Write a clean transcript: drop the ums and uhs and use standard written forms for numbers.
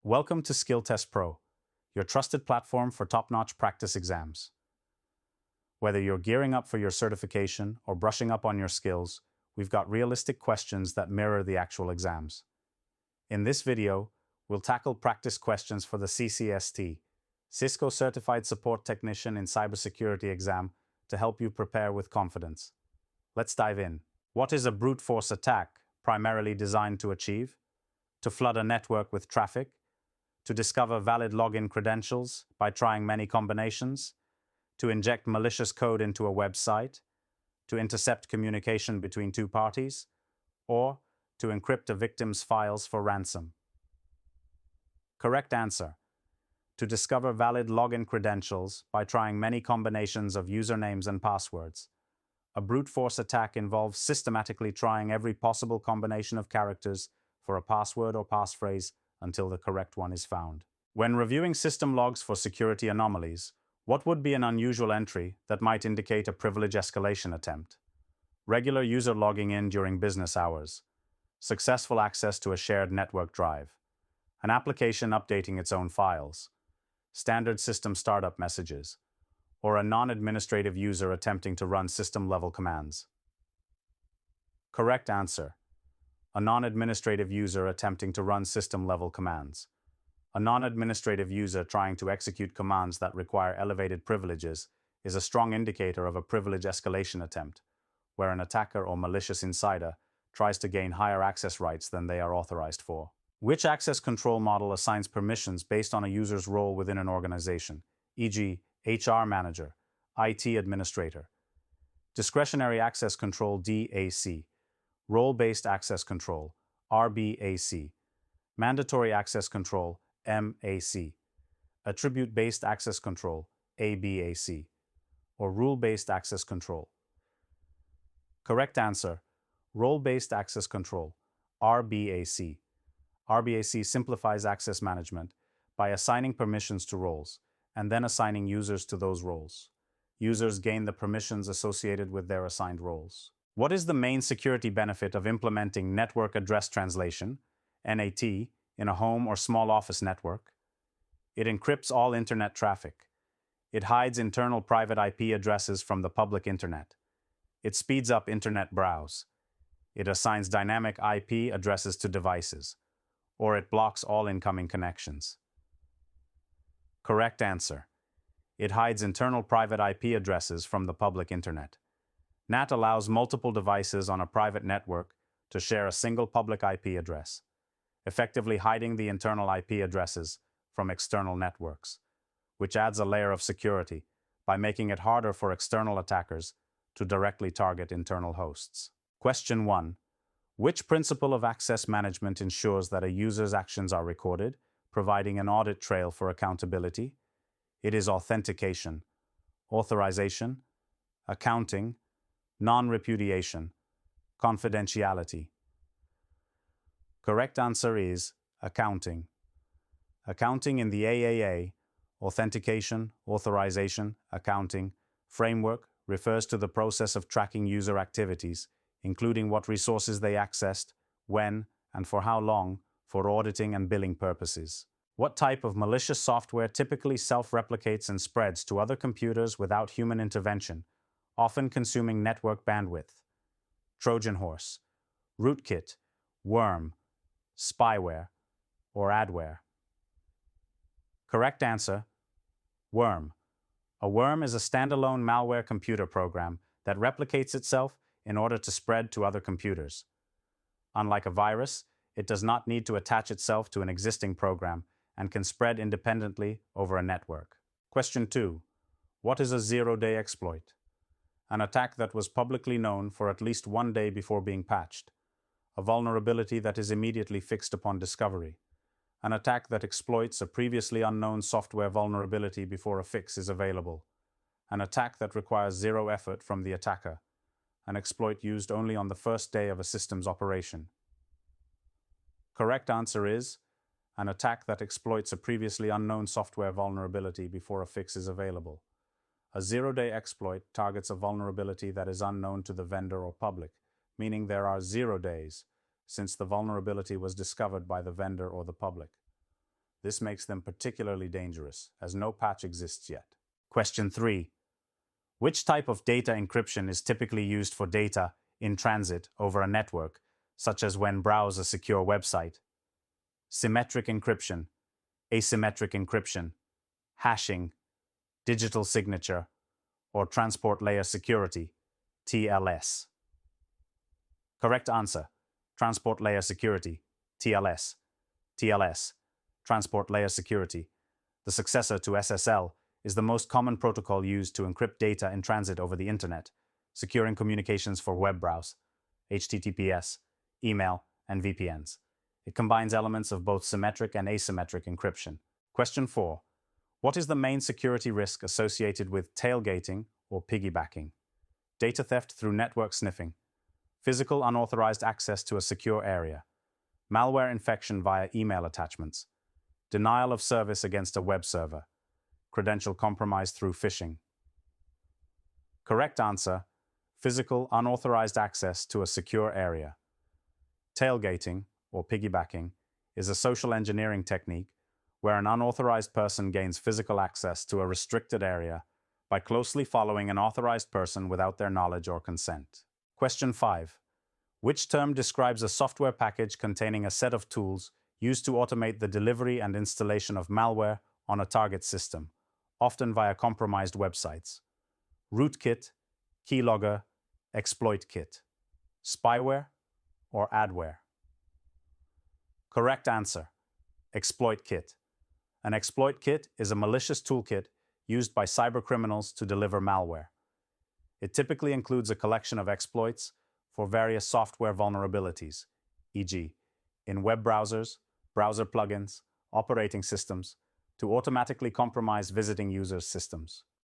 Welcome to Skill Test Pro, your trusted platform for top-notch practice exams. Whether you're gearing up for your certification or brushing up on your skills, we've got realistic questions that mirror the actual exams. In this video, we'll tackle practice questions for the CCST, Cisco Certified Support Technician in Cybersecurity exam to help you prepare with confidence. Let's dive in. What is a brute force attack primarily designed to achieve? To flood a network with traffic? To discover valid login credentials by trying many combinations? To inject malicious code into a website? To intercept communication between two parties? Or to encrypt a victim's files for ransom? Correct answer: to discover valid login credentials by trying many combinations of usernames and passwords. A brute force attack involves systematically trying every possible combination of characters for a password or passphrase until the correct one is found. When reviewing system logs for security anomalies, what would be an unusual entry that might indicate a privilege escalation attempt? Regular user logging in during business hours, successful access to a shared network drive, an application updating its own files, standard system startup messages, or a non-administrative user attempting to run system-level commands. Correct answer: a non-administrative user attempting to run system-level commands. A non-administrative user trying to execute commands that require elevated privileges is a strong indicator of a privilege escalation attempt, where an attacker or malicious insider tries to gain higher access rights than they are authorized for. Which access control model assigns permissions based on a user's role within an organization, e.g., HR manager, IT administrator? Discretionary access control (DAC), role-based access control (RBAC), mandatory access control (MAC), attribute-based access control (ABAC), or rule-based access control. Correct answer: role-based access control (RBAC). RBAC simplifies access management by assigning permissions to roles and then assigning users to those roles. Users gain the permissions associated with their assigned roles. What is the main security benefit of implementing network address translation, NAT, in a home or small office network? It encrypts all internet traffic. It hides internal private IP addresses from the public internet. It speeds up internet browse. It assigns dynamic IP addresses to devices, or it blocks all incoming connections. Correct answer: it hides internal private IP addresses from the public internet. NAT allows multiple devices on a private network to share a single public IP address, effectively hiding the internal IP addresses from external networks, which adds a layer of security by making it harder for external attackers to directly target internal hosts. Question 1. Which principle of access management ensures that a user's actions are recorded, providing an audit trail for accountability? It is authentication, authorization, accounting, non-repudiation, confidentiality. Correct answer is accounting. Accounting in the AAA, authentication, authorization, accounting, framework refers to the process of tracking user activities, including what resources they accessed, when, and for how long, for auditing and billing purposes. What type of malicious software typically self-replicates and spreads to other computers without human intervention, often consuming network bandwidth? Trojan horse, rootkit, worm, spyware, or adware? Correct answer: worm. A worm is a standalone malware computer program that replicates itself in order to spread to other computers. Unlike a virus, it does not need to attach itself to an existing program and can spread independently over a network. Question 2. What is a zero-day exploit? An attack that was publicly known for at least 1 day before being patched. A vulnerability that is immediately fixed upon discovery. An attack that exploits a previously unknown software vulnerability before a fix is available. An attack that requires zero effort from the attacker. An exploit used only on the first day of a system's operation. Correct answer is an attack that exploits a previously unknown software vulnerability before a fix is available. A zero-day exploit targets a vulnerability that is unknown to the vendor or public, meaning there are 0 days since the vulnerability was discovered by the vendor or the public. This makes them particularly dangerous, as no patch exists yet. Question 3. Which type of data encryption is typically used for data in transit over a network, such as when browse a secure website? Symmetric encryption, asymmetric encryption, hashing, digital signature, or transport layer security, TLS? Correct answer: transport layer security, TLS. TLS, transport layer security, the successor to SSL, is the most common protocol used to encrypt data in transit over the internet, securing communications for web browse, HTTPS, email, and VPNs. It combines elements of both symmetric and asymmetric encryption. Question 4. What is the main security risk associated with tailgating or piggybacking? Data theft through network sniffing, physical unauthorized access to a secure area, malware infection via email attachments, denial of service against a web server, credential compromise through phishing. Correct answer: physical unauthorized access to a secure area. Tailgating, or piggybacking, is a social engineering technique where an unauthorized person gains physical access to a restricted area by closely following an authorized person without their knowledge or consent. Question 5. Which term describes a software package containing a set of tools used to automate the delivery and installation of malware on a target system, often via compromised websites? Rootkit, keylogger, exploit kit, spyware, or adware? Correct answer: exploit kit. An exploit kit is a malicious toolkit used by cybercriminals to deliver malware. It typically includes a collection of exploits for various software vulnerabilities, e.g., in web browsers, browser plugins, operating systems, to automatically compromise visiting users' systems.